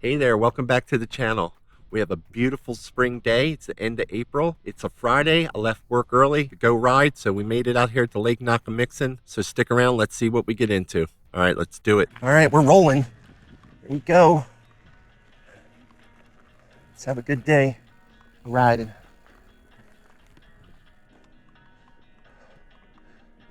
Hey there, welcome back to the channel. We have a beautiful spring day. It's the end of April. It's a Friday. I left work early to go ride, so we made it out here to Lake Nockamixon. So stick around, let's see what we get into. All right, let's do it. All right, we're rolling. Here we go. Let's have a good day riding.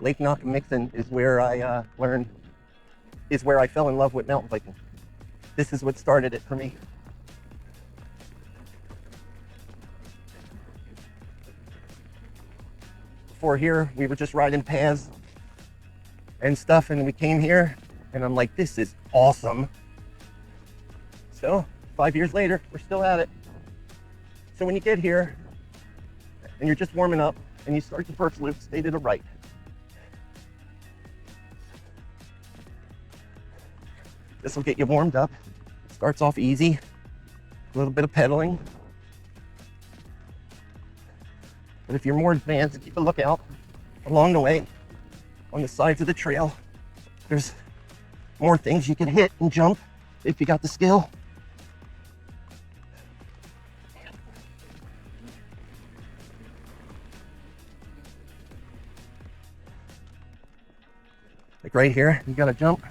Lake Nockamixon is where I where I fell in love with mountain biking. This is what started it for me. Before here, we were just riding paths and stuff, and we came here, and I'm like, this is awesome. So 5 years later, we're still at it. So when you get here and you're just warming up and you start the first loop, stay to the right. This will get you warmed up. Starts off easy, a little bit of pedaling. But if you're more advanced, keep a lookout along the way on the sides of the trail. There's more things you can hit and jump if you got the skill. Like right here, you gotta jump.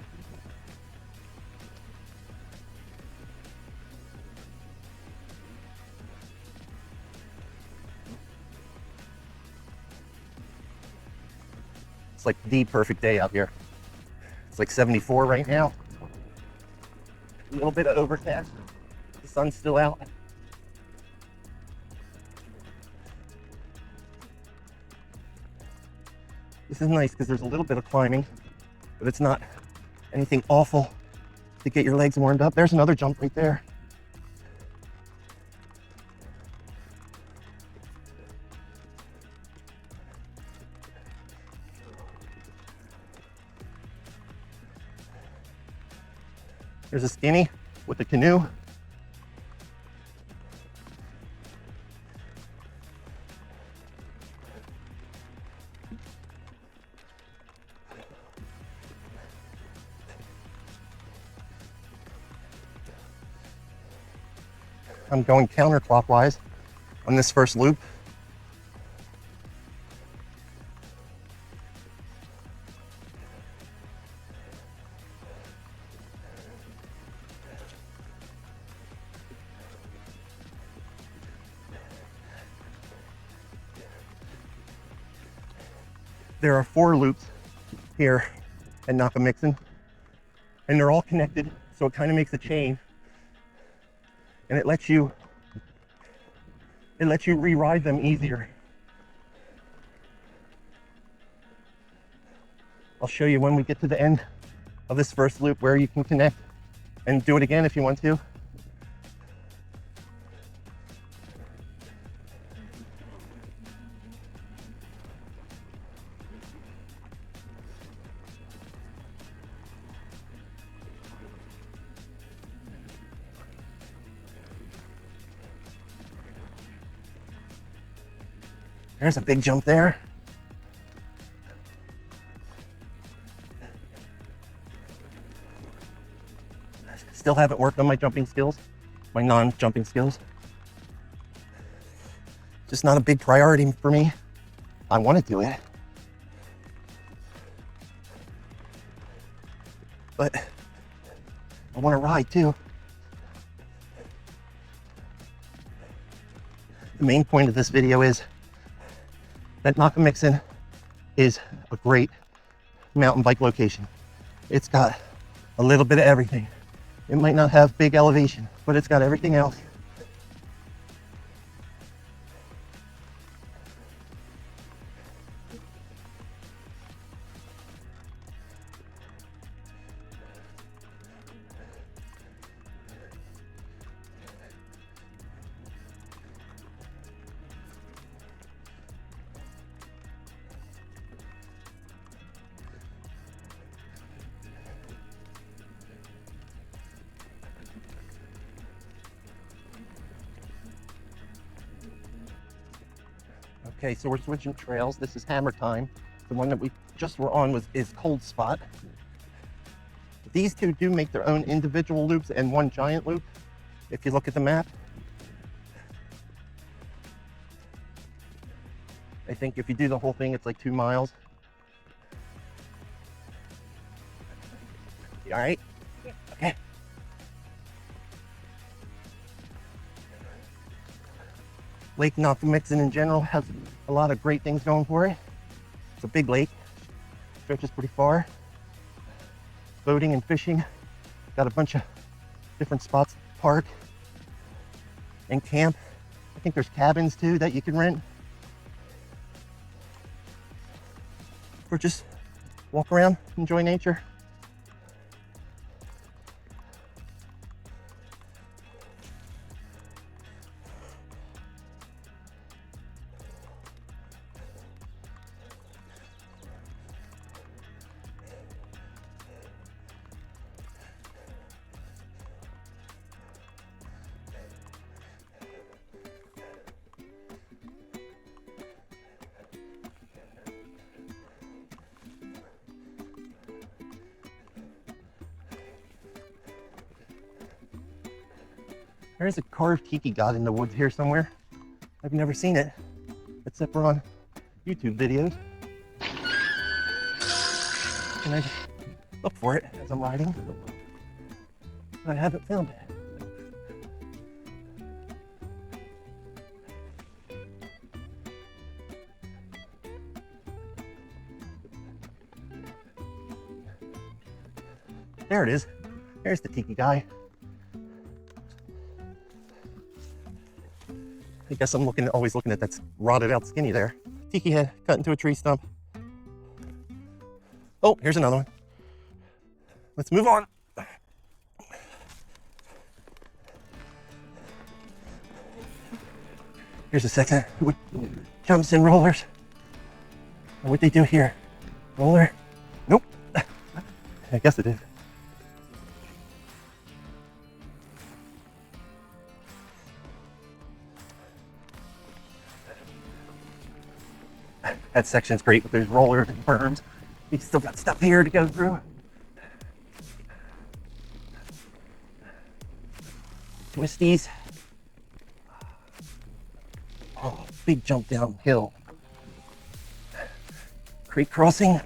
It's like the perfect day out here. It's like 74 right now. A little bit of overcast. The sun's still out. This is nice because there's a little bit of climbing, but it's not anything awful to get your legs warmed up. There's another jump right there. There's a skinny with a canoe. I'm going counterclockwise on this first loop. There are 4 loops here at Nockamixon, and they're all connected, so it kind of makes a chain, and it lets you re-ride them easier. I'll show you when we get to the end of this first loop where you can connect and do it again if you want to. There's a big jump there. Still haven't worked on my jumping skills, my non-jumping skills. Just not a big priority for me. I want to do it, but I want to ride too. The main point of this video is that Nockamixon is a great mountain bike location. It's got a little bit of everything. It might not have big elevation, but it's got everything else. Okay, so we're switching trails. This is Hammer Time. The one that we just were on is Cold Spot. These two do make their own individual loops and one giant loop. if you look at the map. I think if you do the whole thing, it's like 2 miles. You all right? Yeah. Okay. Lake Nockamixon in general has a lot of great things going for it. It's a big lake, stretches pretty far. Boating and fishing, got a bunch of different spots to park and camp. I think there's cabins too that you can rent. Or just walk around, enjoy nature. There's a carved tiki god in the woods here somewhere. I've never seen it, except for on YouTube videos. And I just look for it as I'm riding, but I haven't found it. There it is. There's the tiki guy. I guess I'm always looking at that rotted out skinny there. Tiki head cut into a tree stump. Oh, here's another one. Let's move on. Here's a second with jumps and rollers. What'd they do here? Roller? Nope. I guess it is. That section's great with those rollers and berms. We still got stuff here to go through. Twisties. Oh, big jump downhill. Creek crossing.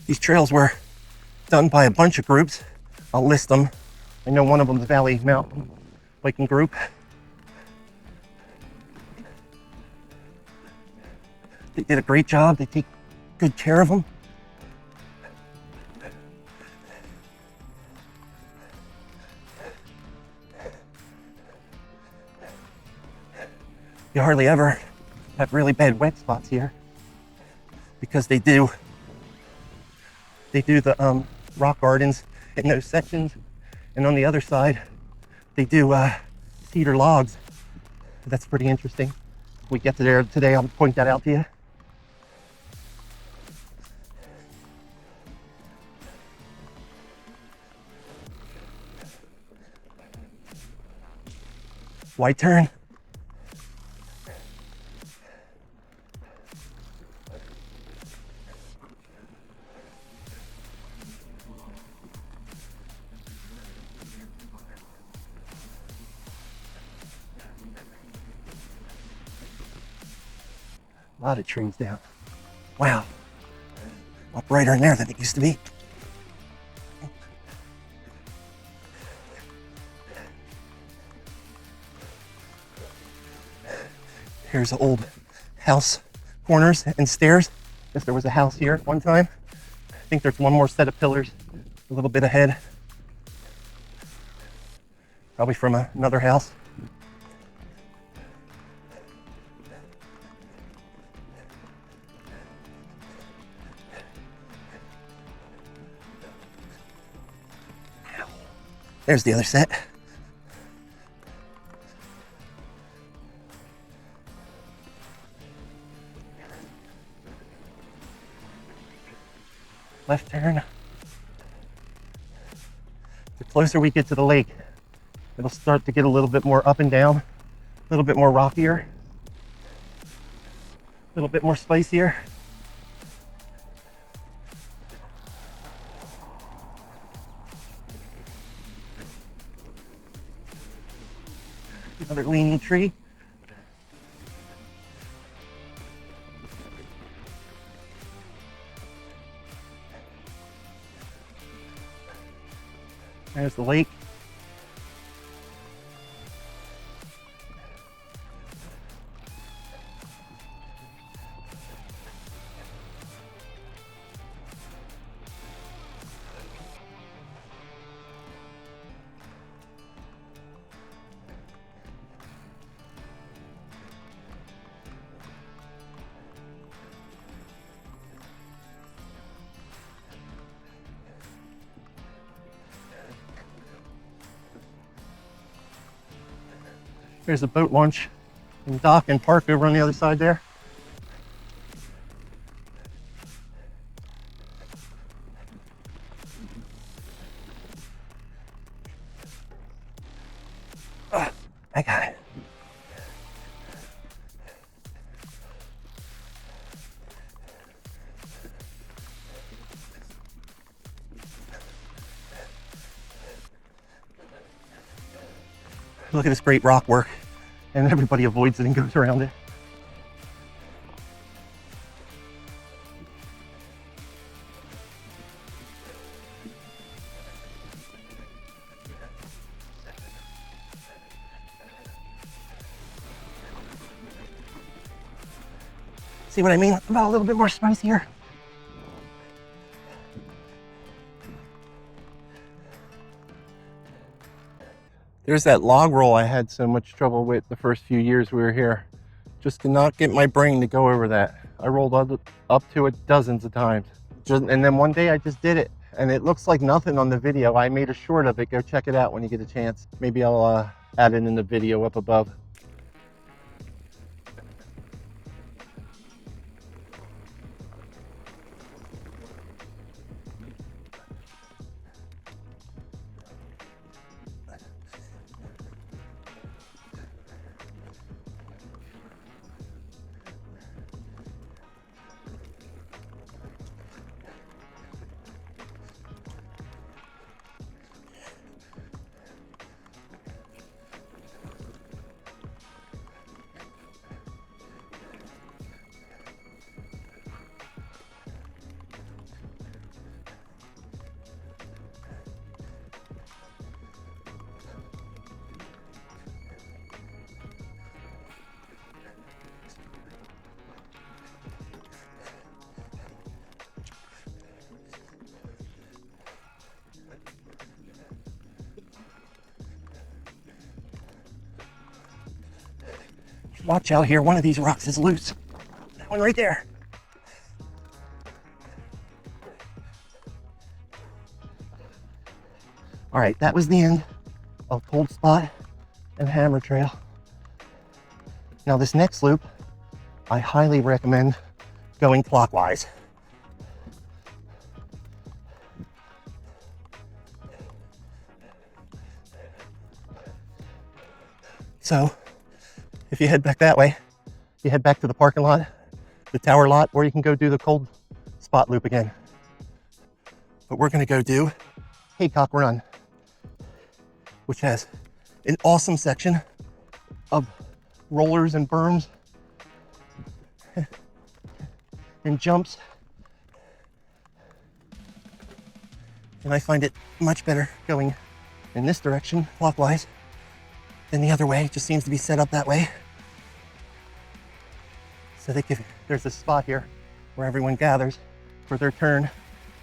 These trails were done by a bunch of groups. I'll list them. I know one of them is Valley Mountain Biking Group. They did a great job. They take good care of them. You hardly ever have really bad wet spots here because they do the rock gardens in those sections, and on the other side they do cedar logs. That's pretty interesting. If we get to there today, I'll point that out to you. Wide turn. A lot of trees down. Wow. A lot brighter in there than it used to be. Here's the old house corners and stairs. Guess there was a house here at one time. I think there's one more set of pillars a little bit ahead. Probably from another house. There's the other set. left turn. The closer we get to the lake, it'll start to get a little bit more up and down, a little bit more rockier, a little bit more spicier. Another leaning tree. There's the lake. There's a boat launch and dock and park over on the other side there. I got it. Look at this great rock work, and everybody avoids it and goes around it. See what I mean about a little bit more spice here? There's that log roll I had so much trouble with the first few years we were here. Just could not get my brain to go over that. I rolled up to it dozens of times. And then one day I just did it. And it looks like nothing on the video. I made a short of it. Go check it out when you get a chance. Maybe I'll add it in the video up above. Watch out here, one of these rocks is loose. That one right there. All right, that was the end of Cold Spot and Hammer Trail. Now this next loop, I highly recommend going clockwise. So, if you head back that way, you head back to the parking lot, the tower lot, or you can go do the Cold Spot loop again. But we're gonna go do Haycock Run, which has an awesome section of rollers and berms and jumps. And I find it much better going in this direction, clockwise, than the other way. It just seems to be set up that way. So there's a spot here where everyone gathers for their turn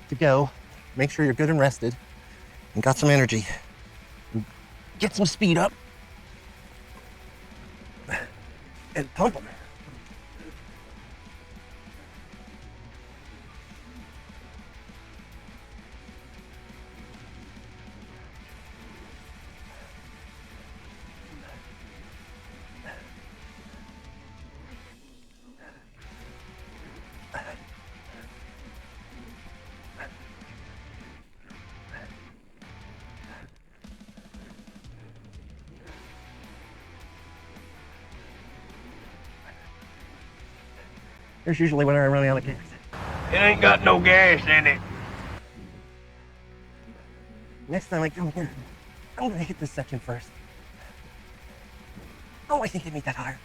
to go. Make sure you're good and rested and got some energy. Get some speed up and pump them. There's usually when I run out of gas. It ain't got no gas in it. Next time I come here, I'm gonna hit this section first. Oh, I think they made that higher.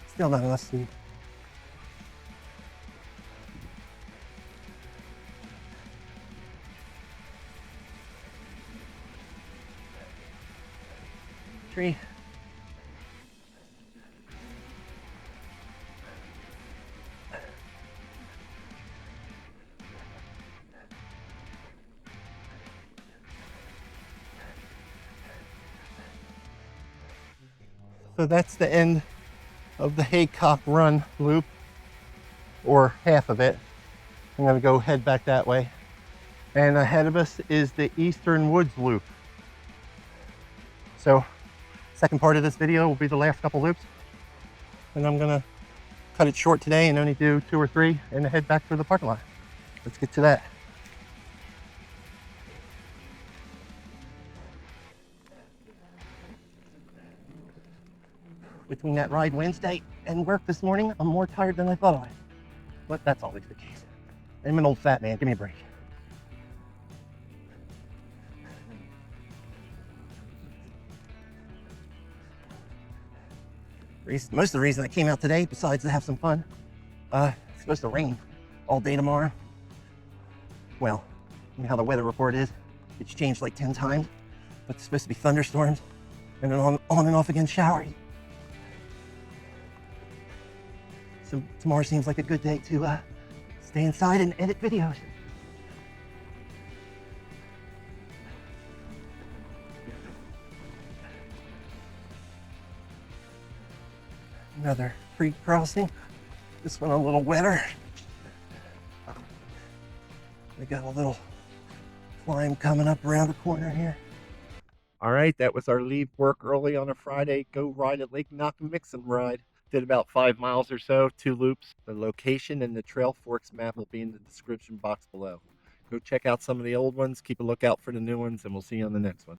Still not enough speed. Tree. So that's the end of the Haycock Run loop, or half of it. I'm gonna go head back that way. And ahead of us is the Eastern Woods loop. So, second part of this video will be the last couple loops. And I'm gonna cut it short today and only do 2 or 3 and head back to the parking lot. Let's get to that. Between that ride Wednesday and work this morning, I'm more tired than I thought I was. But that's always the case. I'm an old fat man, give me a break. Most of the reason I came out today, besides to have some fun, it's supposed to rain all day tomorrow. Well, you know how the weather report is. It's changed like 10 times, but it's supposed to be thunderstorms and then on and off again showers. So tomorrow seems like a good day to stay inside and edit videos. Another creek crossing. This one a little wetter. We got a little climb coming up around the corner here. All right, that was our leave work early on a Friday, go ride at Lake Nockamixon ride. Did about 5 miles or so, 2 loops. The location and the Trail Forks map will be in the description box below. Go check out some of the old ones, keep a lookout for the new ones, and we'll see you on the next one.